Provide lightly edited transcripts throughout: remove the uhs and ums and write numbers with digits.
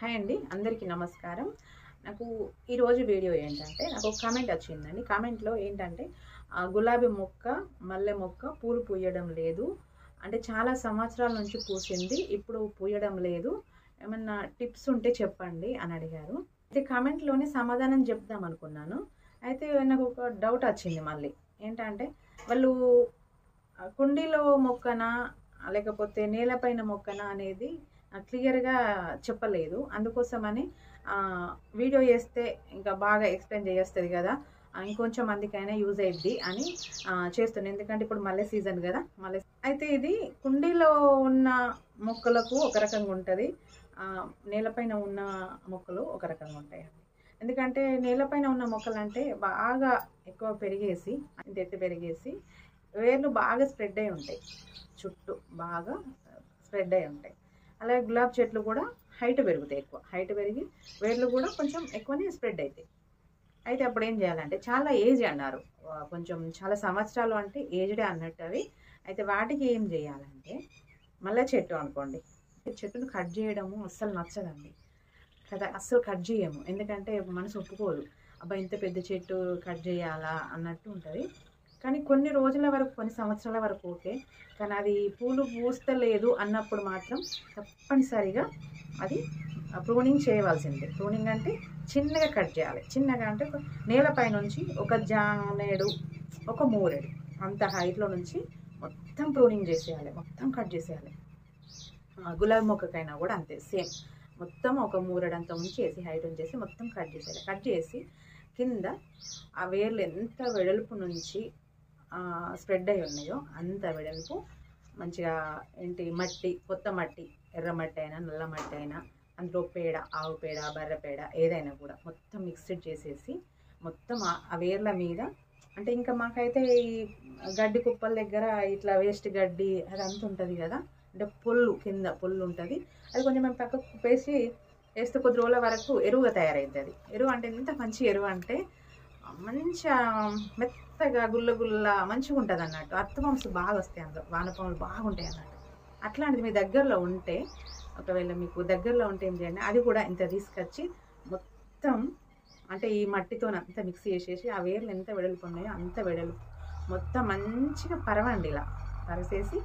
Hi అండి, అందరికీ నమస్కారం. నాకు ఈరోజు వీడియో ఏంటంటే, నాకు ఒక కామెంట్ వచ్చిందండి. కామెంట్లో ఏంటంటే, గులాబీ మొక్క, మల్లె మొక్క పూలు పూయడం లేదు, అంటే చాలా సంవత్సరాల నుంచి పూసింది, ఇప్పుడు పూయడం లేదు, ఏమన్నా టిప్స్ ఉంటే చెప్పండి అని అడిగారు. అయితే కామెంట్లోనే సమాధానం చెప్దాం అనుకున్నాను. అయితే నాకు ఒక డౌట్ వచ్చింది మళ్ళీ. ఏంటంటే, వాళ్ళు కుండీలో మొక్కనా లేకపోతే నేలపైన మొక్కనా అనేది క్లియర్‌గా చెప్పలేదు. అందుకోసమని వీడియో చేస్తే ఇంకా బాగా ఎక్స్‌ప్లెయిన్ చేస్తది గదా! ఇంకొంచెం మందికైనా యూజ్ అయిద్ది అని చేస్తున్నా. ఎందుకంటే ఇప్పుడు మల్లె సీజన్ గదా! అయితే ఇది కుండీలో ఉన్న మొక్కలకు ఒక రకంగా ఉంటది. నేలపైన ఉన్న మొక్కలు ఒక రకంగా ఉంటాయండి. ఎందుకంటే నేలపైన ఉన్న మొక్కలంటే బాగా ఎక్కువ పెరిగేసి, ఎత్తు పెరిగేసి వేర్లు బాగా స్ప్రెడ్ అయి ఉంటాయి. చుట్టూ బాగా స్ప్రెడ్ అయి ఉంటాయి. అలాగే గులాబీ చెట్లు కూడా హైట్ పెరుగుతాయి. ఎక్కువ హైట్ పెరిగి వేర్లు కూడా కొంచెం ఎక్కువనే స్ప్రెడ్ అవుతాయి. అయితే అప్పుడు ఏం చేయాలంటే, చాలా ఏజ్ అన్నారు, కొంచెం చాలా సంవత్సరాలు అంటే ఏజ్డే అన్నట్టు అవి. అయితే వాటికి ఏం చేయాలంటే, మల్లె చెట్టు అనుకోండి, చెట్టును కట్ చేయడము అస్సలు నచ్చదండి కదా, అస్సలు కట్ చేయము. ఎందుకంటే మనసు ఒప్పుకోదు. అబ్బా, ఇంత పెద్ద చెట్టు కట్ చేయాలా అన్నట్టు ఉంటుంది. కానీ కొన్ని రోజుల వరకు, కొన్ని సంవత్సరాల వరకు ఓకే. కానీ అది పూలు పూస్తలేదు అన్నప్పుడు మాత్రం తప్పనిసరిగా అది ప్రూనింగ్ చేయవలసిందే. ప్రూనింగ్ అంటే చిన్నగా కట్ చేయాలి. చిన్నగా అంటే నేలపై నుంచి ఒక జానేడు, ఒక మూరెడు అంత హైట్లో నుంచి మొత్తం ప్రూనింగ్ చేసేయాలి, మొత్తం కట్ చేసేయాలి. గులాబీ మొక్కకైనా కూడా అంతే, సేమ్. మొత్తం ఒక మూరెడంతా ఉంచేసి, హైట్ ఉంచేసి మొత్తం కట్ చేసేయాలి. కట్ చేసి కింద ఆ వేర్లు ఎంత వెడల్పు నుంచి స్ప్రెడ్ అయి ఉన్నాయో అంత వెడల్పు మంచిగా మట్టి, కొత్త మట్టి, ఎర్ర మట్టి అయినా నల్ల మట్టి అయినా, అందులో పేడ, ఆవు పేడ, బర్రె పేడ ఏదైనా కూడా మొత్తం మిక్స్డ్ చేసేసి మొత్తం ఆ వేర్ల మీద, అంటే ఇంకా మాకైతే ఈ గడ్డి కుప్పల దగ్గర ఇట్లా వేస్ట్ గడ్డి అదంతా ఉంటుంది కదా, అంటే పొల్లు, కింద పొల్లు ఉంటుంది. అది కొంచెం మేము పక్కకు కుప్పేసి వేస్తే కొద్ది రోజుల వరకు ఎరువుగా తయారవుతుంది. ఎరువు అంటే ఎంత మంచి ఎరువు అంటే, మంచిగా మెత్తగా గుల్ల గుల్ల మంచిగా ఉంటుంది అన్నట్టు. అత్తమాంసు బాగా వస్తాయి, అందులో వానపాములు బాగుంటాయి అన్నట్టు. అట్లాంటిది మీ దగ్గరలో ఉంటే, ఒకవేళ మీకు దగ్గరలో ఉంటే ఏం చేయండి, అది కూడా ఇంత తీసుకొచ్చి మొత్తం, అంటే ఈ మట్టితో అంతా మిక్స్ చేసేసి ఆ వేర్లు ఎంత వెడల్పు ఉన్నాయో అంత వెడల్పు మొత్తం మంచిగా పరవండి. ఇలా పరసేసి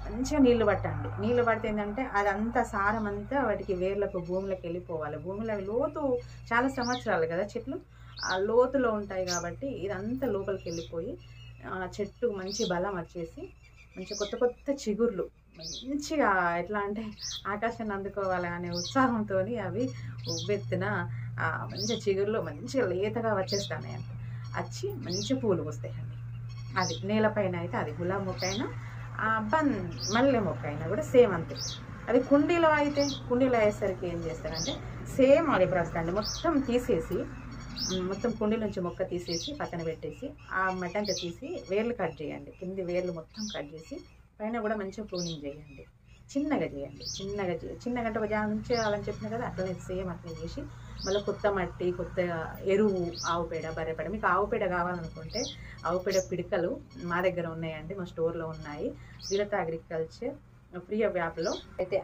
మంచిగా నీళ్లు పట్టండి. నీళ్లు పడితే ఏంటంటే అదంతా సారం అంతా వాటికి వేర్లకు, భూమిలోకి వెళ్ళిపోవాలి. భూమిలో లోతు చాలా సంవత్సరాలు కదా చెట్లు, ఆ లోతులో ఉంటాయి కాబట్టి ఇదంతా లోపలికి వెళ్ళిపోయి చెట్టు మంచి బలం వచ్చేసి మంచి కొత్త కొత్త చిగుర్లు మంచిగా, ఎట్లా అంటే ఆకాశాన్ని అందుకోవాలి అనే ఉత్సాహంతో అవి ఉబ్బెత్తిన మంచి చిగుర్లు మంచిగా లేతగా వచ్చేస్తాయి. వచ్చి మంచి పూలు వస్తాయండి. అది నేలపైన అయితే అది గులాబీ మొక్క అయినా, మల్లె మొక్క అయినా కూడా సేమ్ అంతే. అది కుండీలో అయితే, కుండీలో అయ్యేసరికి ఏం చేస్తారంటే సేమ్ అది ప్రస్తుతాన్ని మొత్తం తీసేసి, మొత్తం కుండీ నుంచి మొక్క తీసేసి పక్కన పెట్టేసి ఆ మట్టంతా తీసి వేర్లు కట్ చేయండి. కింది వేర్లు మొత్తం కట్ చేసి పైన కూడా మంచిగా ప్రూనింగ్ చేయండి. చిన్నగా చేయండి, చిన్నగా అంటే జాన్ చేయాలని చెప్పిన కదా, అట్లనే సేమ్ అట్లనే చేసి మళ్ళీ కొత్త మట్టి, కొత్త ఎరువు, ఆవు పేడ, బర్రె పేడ. మీకు ఆవు పేడ కావాలనుకుంటే ఆవు పేడ పిడికలు మా దగ్గర ఉన్నాయండి, మా స్టోర్లో ఉన్నాయి. జీలత అగ్రికల్చర్ ఫ్రీ ఆఫ్ యాప్లో. అయితే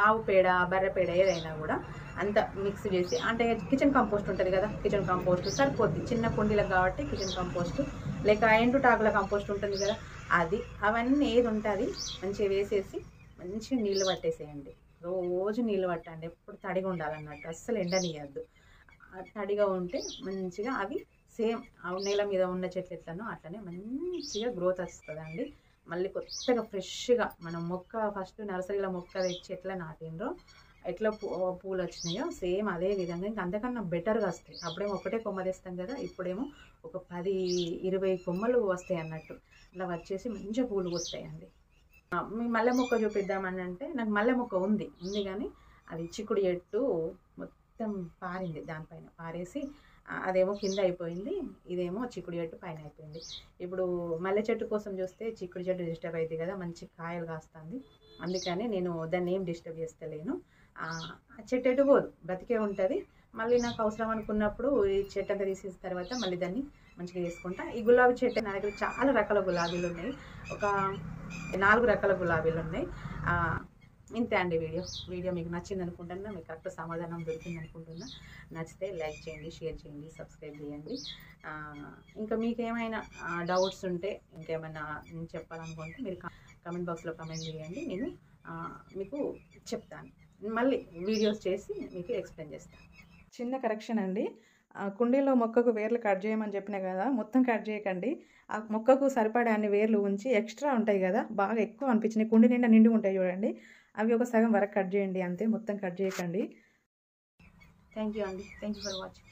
ఆవు పేడ, బర్రె పేడ ఏదైనా కూడా అంత మిక్స్ చేసి, అంటే కిచెన్ కంపోస్ట్ ఉంటుంది కదా, కిచెన్ కంపోస్ట్ సరిపోద్ది చిన్న కుండీలకు కాబట్టి. కిచెన్ కంపోస్ట్ లేక ఎండుటాకుల కంపోస్ట్ ఉంటుంది కదా, అది అవన్నీ ఏది ఉంటుంది మంచిగా వేసేసి మంచిగా నీళ్ళు పట్టేసేయండి. రోజు నీళ్ళు పట్టండి. ఎప్పుడు తడిగా ఉండాలన్నట్టు, అస్సలు ఎండనియద్దు. తడిగా ఉంటే మంచిగా అవి సేమ్ నేల మీద ఉన్న చెట్లు ఎట్లనో అట్లనే మంచిగా గ్రోత్ వస్తుందండి. మళ్ళీ కొత్తగా ఫ్రెష్గా మనం మొక్క ఫస్ట్ నర్సరీలో మొక్క తెచ్చి ఎట్లా నాటిండ్రో, ఎట్లా పూలు వచ్చినాయో సేమ్ అదే విధంగా ఇంకా అంతకన్నా బెటర్గా వస్తాయి. అప్పుడేమో ఒకటే కొమ్మ తెస్తాం కదా, ఇప్పుడేమో ఒక 10-20 కొమ్మలు వస్తాయి అన్నట్టు. అలా వచ్చేసి మంచిగా పూలు వస్తాయండి. మీ మల్లె మొక్క చూపిద్దామని అంటే, నాకు మల్లె మొక్క ఉంది కానీ అది చిక్కుడు చెట్టు మొత్తం పారింది, దానిపైన పారేసి అదేమో కింద అయిపోయింది, ఇదేమో చిక్కుడు చెట్టు పైన అయిపోయింది. ఇప్పుడు మల్లె చెట్టు కోసం చూస్తే చిక్కుడు చెట్టు డిస్టర్బ్ అవుతుంది కదా, మంచి కాయలు కాస్తుంది. అందుకని నేను దాన్ని ఏం డిస్టర్బ్ చేస్తలేను. చెట్టు ఎటు పోదు, బ్రతికే ఉంటుంది. మళ్ళీ నాకు అవసరం అనుకున్నప్పుడు ఈ చెట్టు అంతా తీసేసిన తర్వాత మళ్ళీ దాన్ని మంచిగా చేసుకుంటా. ఈ గులాబీ చెట్టు నా దగ్గర చాలా రకాల గులాబీలు ఉన్నాయి, ఒక 4 రకాల గులాబీలు ఉన్నాయి. ఇంతే అండి వీడియో మీకు నచ్చింది అనుకుంటున్నా, మీకు కరెక్ట్ సమాధానం దొరికింది అనుకుంటున్నా. నచ్చితే లైక్ చేయండి, షేర్ చేయండి, సబ్స్క్రైబ్ చేయండి. ఇంకా మీకు ఏమైనా డౌట్స్ ఉంటే, ఇంకేమైనా చెప్పాలనుకుంటే మీరు కామెంట్ బాక్స్లో కామెంట్ చేయండి. నేను మీకు చెప్తాను, మళ్ళీ వీడియోస్ చేసి మీకు ఎక్స్ప్లెయిన్ చేస్తాను. చిన్న కరెక్షన్ అండి, కుండీలో మొక్కకు వేర్లు కట్ చేయమని చెప్పినా కదా, మొత్తం కట్ చేయకండి. ఆ మొక్కకు సరిపడే అన్ని వేర్లు ఉంచి, ఎక్స్ట్రా ఉంటాయి కదా, బాగా ఎక్కువ అనిపించినాయి, కుండీ నిండా నిండి ఉంటాయి చూడండి, అవి ఒక సగం వరకు కట్ చేయండి అంతే, మొత్తం కట్ చేయకండి. థ్యాంక్ యూ అండి, థ్యాంక్ యూ ఫర్ వాచింగ్.